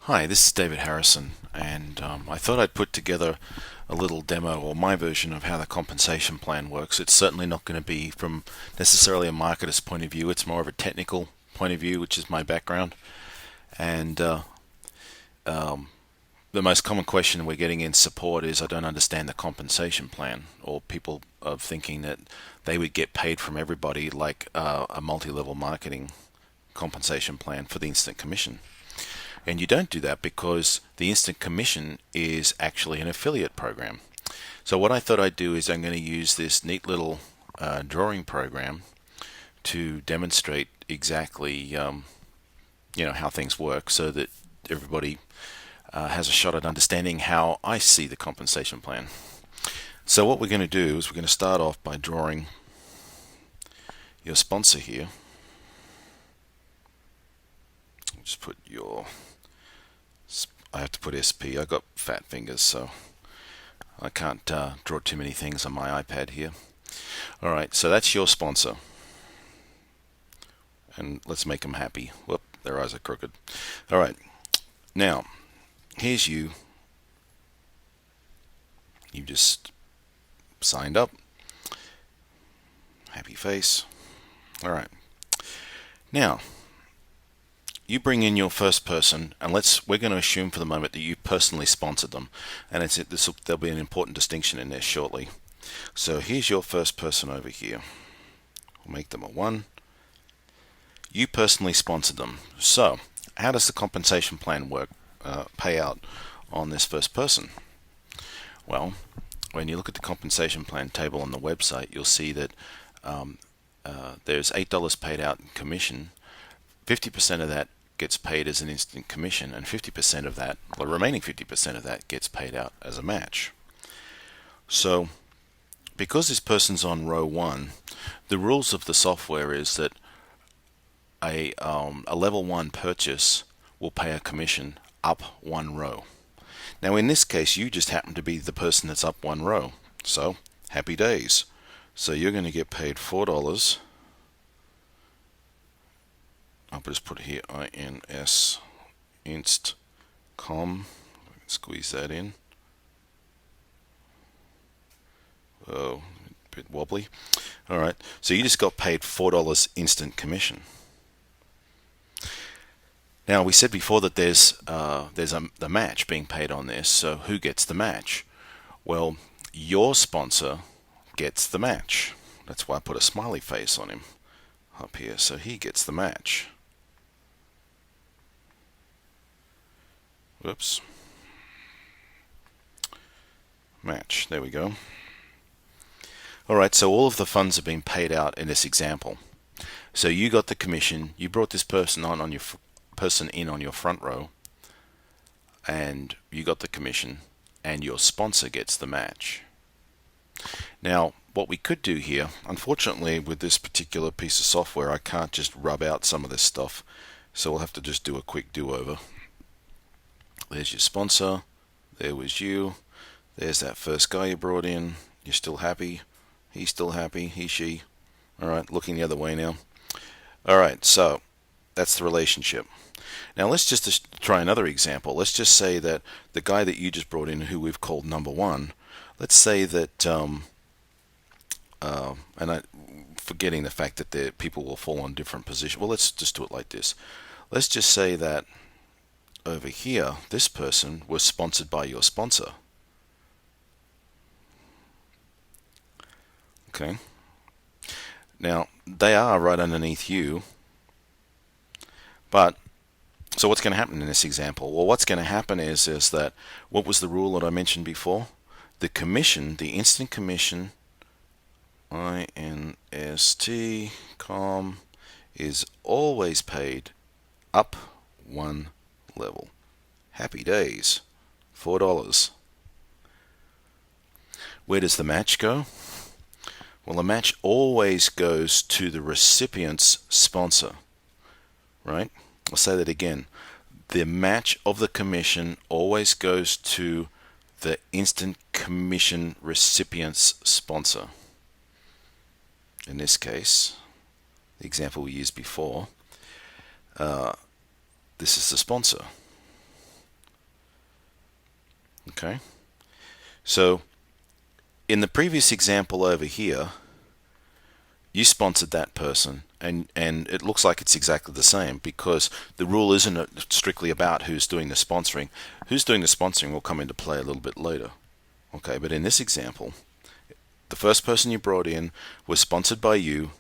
Hi, this is David Harrison, and I thought I'd put together a little demo or my version of how the compensation plan works. It's certainly not going to be from necessarily a marketer's point of view. It's more of a technical point of view, which is my background. And the most common question we're getting in support is I don't understand the compensation plan, or people are thinking that they would get paid from everybody like a multi-level marketing compensation plan for the instant commission. And you don't do that because the instant commission is actually an affiliate program. So what I thought I'd do is I'm going to use this neat little drawing program to demonstrate exactly how things work, so that everybody has a shot at understanding how I see the compensation plan. So what we're going to do is we're going to start off by drawing your sponsor here. Just put your, I have to put SP. I got fat fingers, so I can't draw too many things on my iPad here. Alright, so that's your sponsor. And let's make them happy. Whoop, their eyes are crooked. Alright, now, here's you. You just signed up. Happy face. Alright. Now, you bring in your first person, and we're going to assume for the moment that you personally sponsored them, and there'll be an important distinction in there shortly. So here's your first person over here. We'll make them a 1. You personally sponsored them. So how does the compensation plan work, pay out on this first person? Well, when you look at the compensation plan table on the website, you'll see that there's $8 paid out in commission. 50% of that gets paid as an instant commission, and 50% of that, the remaining 50% of that, gets paid out as a match. So because this person's on row 1, the rules of the software is that a level 1 purchase will pay a commission up 1 row. Now in this case, you just happen to be the person that's up 1 row, so happy days. So you're going to get paid $4. I'll just put it here, INS inst com. Squeeze that in. Oh, a bit wobbly. Alright, so you just got paid $4 instant commission. Now we said before that there's the match being paid on this, so who gets the match? Well, your sponsor gets the match. That's why I put a smiley face on him up here, so he gets the match. Whoops. Match. There we go. Alright, so all of the funds are being paid out in this example. So you got the commission, you brought this person in on your front row, and you got the commission, and your sponsor gets the match. Now, what we could do here, unfortunately with this particular piece of software, I can't just rub out some of this stuff, so we'll have to just do a quick do-over. There's your sponsor, there was you, there's that first guy you brought in, you're still happy, he's still happy, he, she. Alright, looking the other way now. Alright, so that's the relationship. Now let's just try another example. Let's just say that the guy that you just brought in, who we've called number 1, let's say that, and I'm forgetting the fact that the people will fall on different positions. Well, let's just do it like this. Let's just say that over here, this person was sponsored by your sponsor. Okay. Now, they are right underneath you, but so what's going to happen in this example? Well, what's going to happen is that, what was the rule that I mentioned before? The commission, the instant commission, INST com, is always paid up 1 level. Happy days. $4. Where does the match go? Well, the match always goes to the recipient's sponsor, right? I'll say that again. The match of the commission always goes to the instant commission recipient's sponsor. In this case, the example we used before, this is the sponsor. Okay, so in the previous example over here, you sponsored that person, and it looks like it's exactly the same, because the rule isn't strictly about who's doing the sponsoring. Who's doing the sponsoring will come into play a little bit later. Okay, but in this example, the first person you brought in was sponsored by you,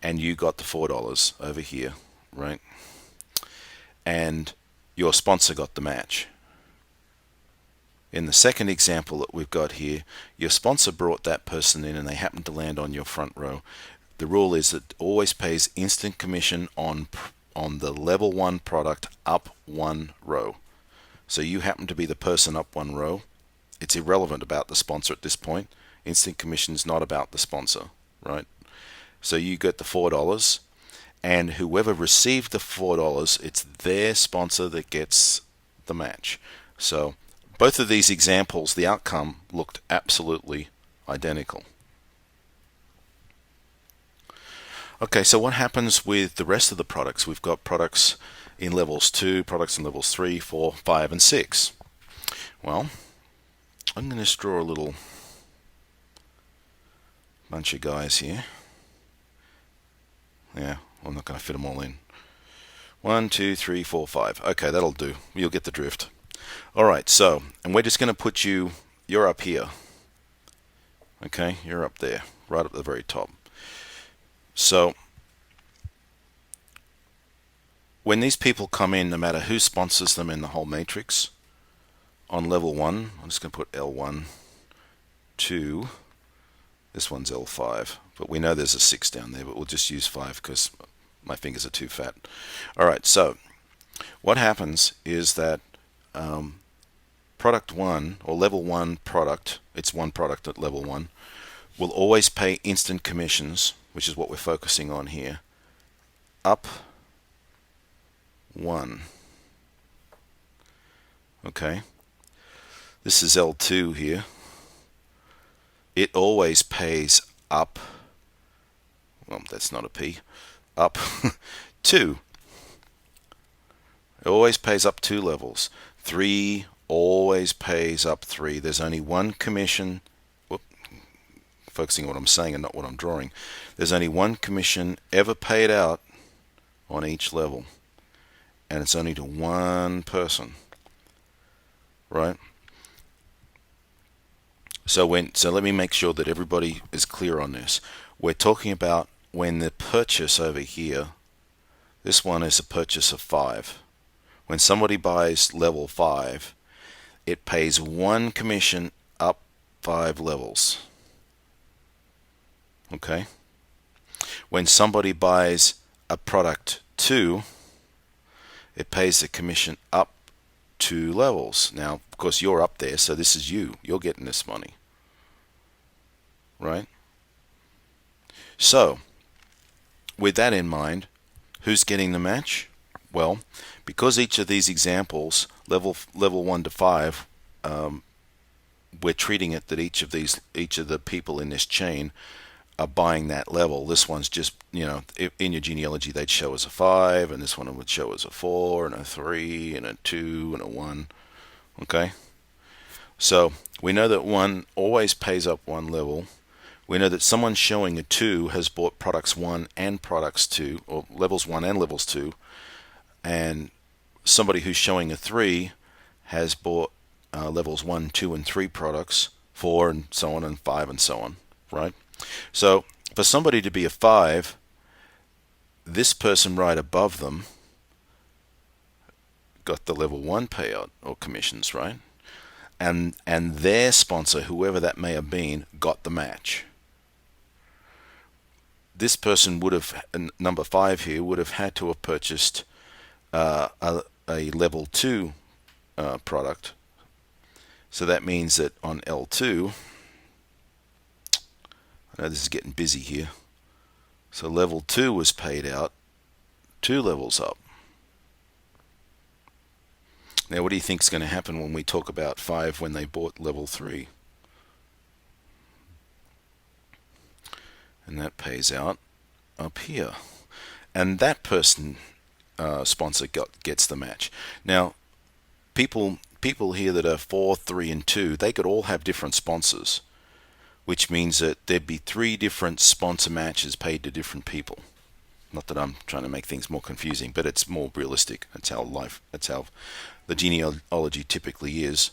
and you got the $4 over here, right? And your sponsor got the match. In the second example that we've got here, your sponsor brought that person in and they happened to land on your front row. The rule is that it always pays instant commission on the level 1 product up one row. So you happen to be the person up one row. It's irrelevant about the sponsor at this point. Instant commission is not about the sponsor, right? So you get the $4, and whoever received the $4, it's their sponsor that gets the match. So both of these examples, the outcome looked absolutely identical. Okay, so what happens with the rest of the products? We've got products in levels 2, products in levels 3, 4, 5, and 6. Well, I'm going to just draw a little bunch of guys here. Yeah, I'm not going to fit them all in. 1, 2, 3, 4, 5. Okay, that'll do. You'll get the drift. Alright, so, and we're just going to put you're up here. Okay, you're up there, right up the very top. So, when these people come in, no matter who sponsors them in the whole matrix, on level 1, I'm just going to put L1, 2, this one's L5, but we know there's a 6 down there, but we'll just use 5 because my fingers are too fat. Alright, so, what happens is that product 1, or level 1 product, it's one product at level 1, will always pay instant commissions, which is what we're focusing on here, up 1. Okay, this is L2 here. It always pays up, well, that's not a P, up 2. It always pays up 2 levels. 3 always pays up 3. There's only one commission. Focusing on what I'm saying and not what I'm drawing. There's only one commission ever paid out on each level, and it's only to one person, right? So let me make sure that everybody is clear on this. We're talking about when the purchase over here, this one is a purchase of 5. When somebody buys level 5, it pays one commission up 5 levels. Okay? When somebody buys a product 2, it pays the commission up 2 levels. Now, of course, you're up there, so this is you. You're getting this money. Right? So, with that in mind, who's getting the match? Well, because each of these examples, level 1 to 5, we're treating it that each of the people in this chain are buying that level. This one's just, in your genealogy they'd show as a 5, and this one would show as a 4, and a 3, and a 2, and a 1. Okay? So, we know that 1 always pays up 1 level. We know that someone showing a 2 has bought products 1 and products 2, or levels 1 and levels 2, and somebody who's showing a 3 has bought levels 1, 2, and 3 products, 4, and so on, and 5, and so on, right? So, for somebody to be a 5, this person right above them got the level 1 payout, or commissions, right? And their sponsor, whoever that may have been, got the match. This person would have, number 5 here, would have had to have purchased a level 2 product. So that means that on L2, I know this is getting busy here, so level 2 was paid out 2 levels up. Now what do you think is going to happen when we talk about 5 when they bought level 3? And that pays out up here. And that person, sponsor, gets the match. Now, people people here that are 4, 3, and 2, they could all have different sponsors, which means that there'd be 3 different sponsor matches paid to different people. Not that I'm trying to make things more confusing, but it's more realistic. That's how the genealogy typically is.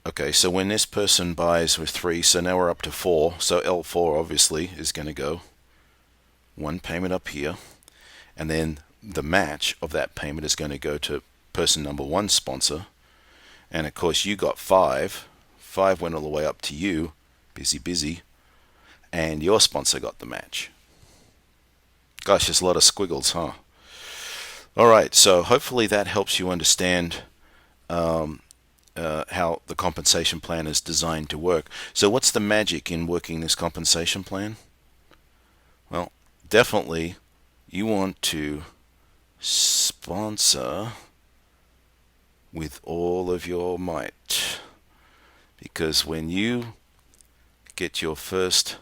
Okay, so when this person buys with 3, so now we're up to 4. So L4 obviously is going to go 1 payment up here, and then the match of that payment is going to go to person number 1 sponsor. And of course you got 5. 5 went all the way up to you, busy, and your sponsor got the match. Gosh, there's a lot of squiggles, huh? Alright, so hopefully that helps you understand how the compensation plan is designed to work. So what's the magic in working this compensation plan? Well, definitely you want to sponsor with all of your might, because when you get your first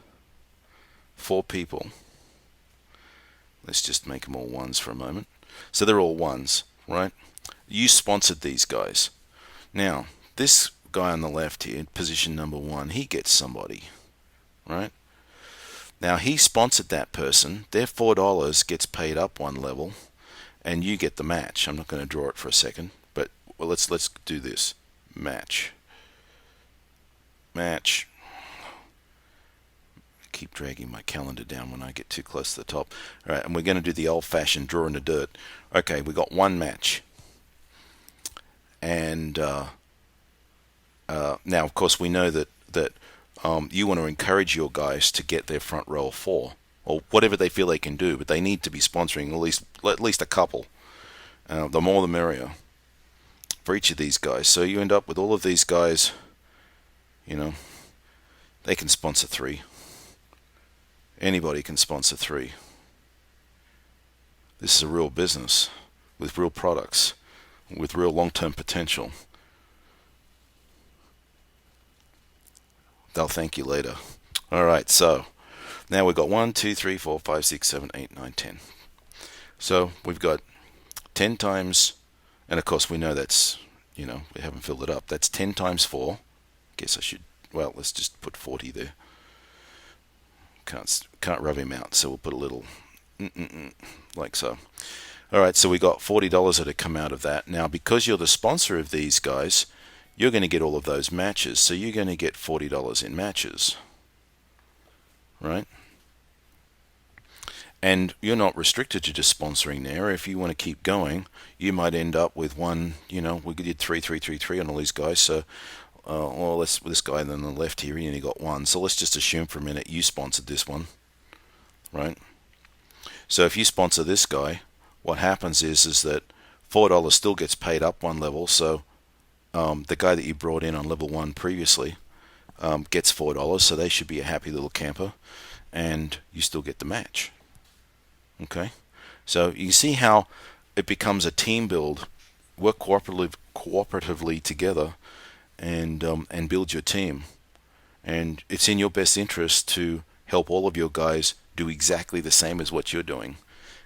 4 people, let's just make them all 1s for a moment. So they're all 1s, right? You sponsored these guys. Now, this guy on the left here, position number 1, he gets somebody, right? Now, he sponsored that person. Their $4 gets paid up 1 level, and you get the match. I'm not going to draw it for a second, but well, let's do this. Match. Keep dragging my calendar down when I get too close to the top. All right, and we're going to do the old-fashioned draw in the dirt. Okay, we got 1 match. And now, of course, we know that you want to encourage your guys to get their front row of 4, or whatever they feel they can do, but they need to be sponsoring at least a couple. The more the merrier for each of these guys. So you end up with all of these guys, they can sponsor 3. Anybody can sponsor 3. This is a real business with real products, with real long-term potential. They'll thank you later. All right, so now we've got 1, 2, 3, 4, 5, 6, 7, 8, 9, 10. So we've got 10 times, and of course we know that's, we haven't filled it up. That's 10 times 4. Guess I should, well, let's just put 40 there. Can't rub him out, so we'll put a little like so. All right, so we got $40 that have come out of that. Now, because you're the sponsor of these guys, you're going to get all of those matches, so you're going to get $40 in matches, right? And you're not restricted to just sponsoring there. If you want to keep going, you might end up with one, we did 3, 3, 3, 3 on all these guys, so this guy on the left here, he only got 1. So let's just assume for a minute you sponsored this one, right? So if you sponsor this guy, what happens is that $4 still gets paid up 1 level. So the guy that you brought in on level 1 previously gets $4. So they should be a happy little camper, and you still get the match. Okay, so you see how it becomes a team build. Work cooperatively together, and build your team. And it's in your best interest to help all of your guys do exactly the same as what you're doing,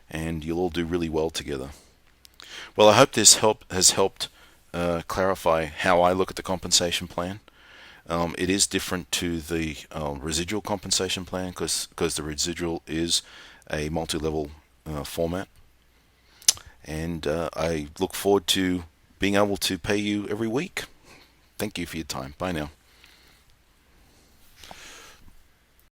and you'll all do really well together. Well, I hope this has helped clarify how I look at the compensation plan. It is different to the residual compensation plan because the residual is a multi-level format, and I look forward to being able to pay you every week. Thank you for your time. Bye now.